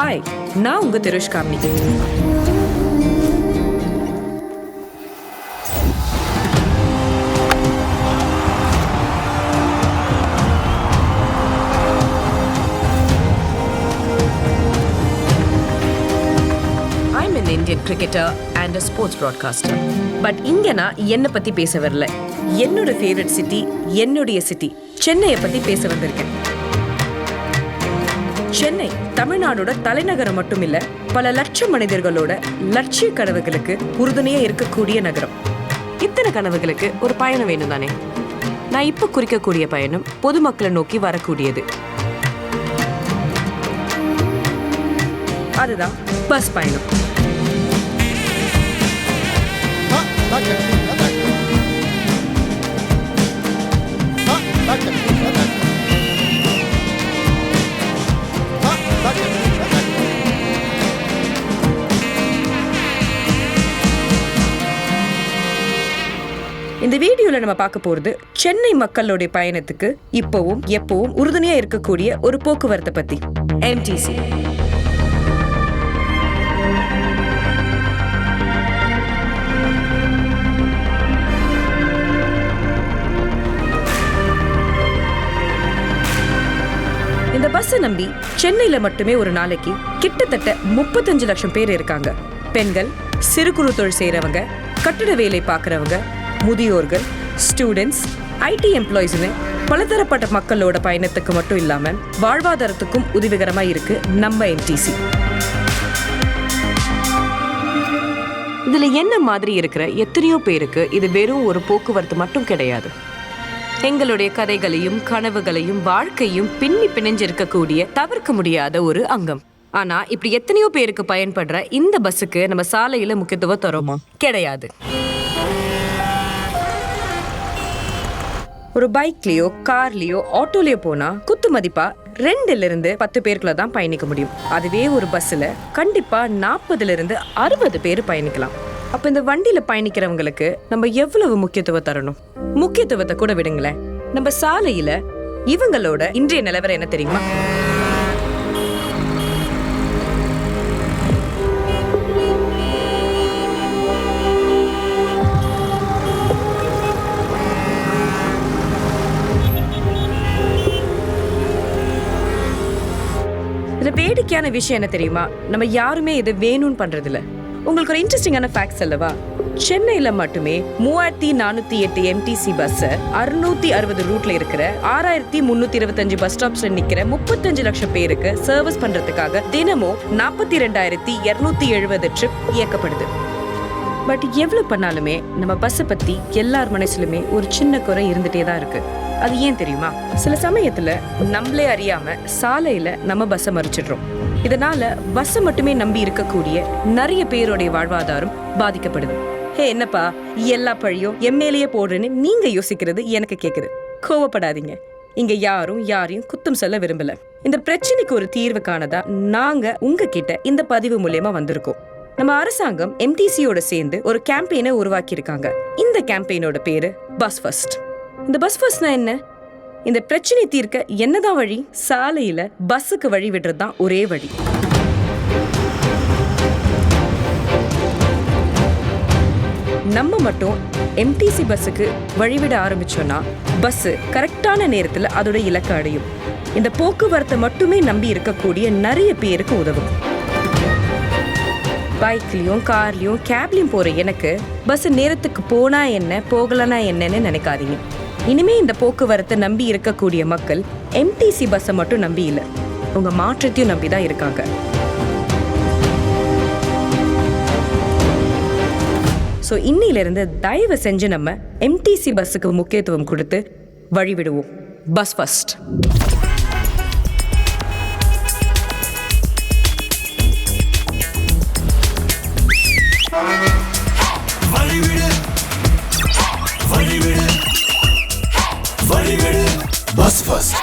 Hi, நான் உங்க Thirush Kamini. I'm an Indian cricketer and a sports broadcaster. But இங்க நான் என்ன பத்தி பேச வரல. என்னோட ஃபேவரட் சிட்டி, என்னுடைய சிட்டி சென்னையை பத்தி பேச வந்திருக்கேன். சென்னை தமிழ்நாடோட தலைநகரம் மட்டும் இல்ல, பல லட்சம் மனிதர்களோட லட்சிய கனவுகளுக்கு உறுதுணையா இருக்கக்கூடிய நகரம். இத்தனை கனவுகளுக்கு ஒரு பயணம் வேணும் தானே? நான் இப்ப குறிக்கக்கூடிய பயணம் பொதுமக்களை நோக்கி வரக்கூடியது. அதுதான் பஸ் பயணம். இந்த வீடியோல நம்ம பார்க்க போறது சென்னை மக்களுடைய பயணத்துக்கு இப்பவும் எப்பவும் உறுதுணையா இருக்கக்கூடிய ஒரு போக்குவரத்தை பத்தி, எம்டிசி. இந்த பஸ்ஸை நம்பி சென்னையில மட்டுமே ஒரு நாளைக்கு கிட்டத்தட்ட 35 லட்சம் பேர் இருக்காங்க. பெண்கள், சிறு குறு தொழில் செய்யறவங்க, கட்டிட வேலை பார்க்கறவங்க, முதியோர்கள், ஸ்டூடெண்ட்ஸ், ஐடி எம்ப்ளாயிஸ்னு பலதரப்பட்ட மக்களோட பயணத்துக்கு மட்டும் இல்லாம வாழ்வாதாரத்துக்கும் உதவிகரமா இருக்கு நம்ம எம்டிசி. இதுல என்ன மாதிரி இருக்கிற எத்தனையோ பேருக்கு இது வெறும் ஒரு போக்குவரத்து மட்டும் கிடையாது. எங்களுடைய கதைகளையும் கனவுகளையும் வாழ்க்கையும் பின்னி பிணைஞ்சிருக்கக்கூடிய தவிர்க்க முடியாத ஒரு அங்கம். ஆனா இப்படி எத்தனையோ பேருக்கு பயன்படுற இந்த பஸ்ஸுக்கு நம்ம சாலையில முக்கியத்துவம் தரோமா? கிடையாது. ஒரு பைக்லயோ, கார்லயோ, ஆட்டோலயோ போனா குத்து மதிப்பா 2 to 10 பேருக்குள்ள தான் பயணிக்க முடியும். அதுவே ஒரு பஸ்ல கண்டிப்பா 40 to 60 பேர் பயணிக்கலாம். அப்ப இந்த வண்டியில பயணிக்கிறவங்களுக்கு நம்ம எவ்வளவு முக்கியத்துவம் தரணும்? முக்கியத்துவத்தை கூட விடுங்களேன், நம்ம சாலையில இவங்களோட இன்றைய நிலவரம் என்ன தெரியுமா? இதுல வேடிக்கையான விஷயம் என்ன தெரியுமா? நம்ம யாருமே இது வேணும்னு பண்றது இல்ல. உங்களுக்கு ஒரு இன்ட்ரெஸ்டிங்கான ஃபேக்ட்ஸ் அல்லவா? சென்னையில மட்டுமே 3408 எம்டிசி பஸ் 660 ரூட்ல இருக்கிற 6325 பஸ் ஸ்டாப்ஸ்ல நிக்கிற 35 லட்சம் பேருக்கு சர்வீஸ் பண்றதுக்காக தினமும் 42270 ட்ரிப் இயக்கப்படுது. பட் எவ்வளவு பண்ணாலுமே நம்ம பஸ்ஸை பத்தி எல்லார் மனசுலுமே ஒரு சின்ன குறை இருந்துட்டே தான் இருக்கு. அது ஏன் தெரியுமா? சில சமயத்துல நம்மளே அறியாம சாலையில நம்ம பஸ்ஸை மறிச்சிடுறோம். இதனால பஸ்ஸை மட்டுமே நம்பி இருக்கக்கூடிய நிறைய பேருடைய வாழ்வாதாரம் பாதிக்கப்படுது. ஹே, என்னப்பா எல்லா பழியும் எம்எல்ஏ போடுறேன்னு நீங்க யோசிக்கிறது எனக்கு கேக்குது. கோவப்படாதீங்க. இங்க யாரும் யாரையும் குத்தம் சொல்ல விரும்பல. இந்த பிரச்சனைக்கு ஒரு தீர்வு காணதா நாங்க உங்ககிட்ட இந்த பதிவு மூலமா வந்திருக்கோம். நம்ம அரசாங்கம் எம்டிசியோட சேர்ந்து ஒரு கேம்பெயினை உருவாக்கி இருக்காங்க. இந்த கேம்பெயினோட பேரு பஸ் ஃபர்ஸ்ட். இந்த பஸ் ஃபர்ஸ்ட்னா என்ன? இந்த பிரச்சனை தீர்க்க என்னதான் வழி? சாலையில பஸ்ஸுக்கு வழி விடுறது தான் ஒரே வழி. நம்ம மட்டும் எம்டிசி பஸ்ஸுக்கு வழிவிட ஆரம்பிச்சோம்னா பஸ் கரெக்டான நேரத்துல அதோட இலக்கு அடையும். இந்த போக்குவரத்தை மட்டுமே நம்பி இருக்கக்கூடிய நிறைய பேருக்கு உதவும். பைக்லயும், கார்லயும், கேப்லயும் போற எனக்கு பஸ் நேரத்துக்கு போனா என்ன, போகலனா என்னன்னு நினைக்காதீங்க. இனிமே இந்த போக்குவரத்தை நம்பி இருக்கக்கூடிய மக்கள் எம்டிசி பஸ்ஸை மட்டும் நம்பி இல்ல, உங்க மாற்றத்தையும் நம்பிதான் இருக்காங்க. சோ இன்னில இருந்து தயவு செஞ்சு நம்ம எம்டிசி பஸ்ஸுக்கு முக்கியத்துவம் கொடுத்து வழிவிடுவோம். Bus first. Bus first.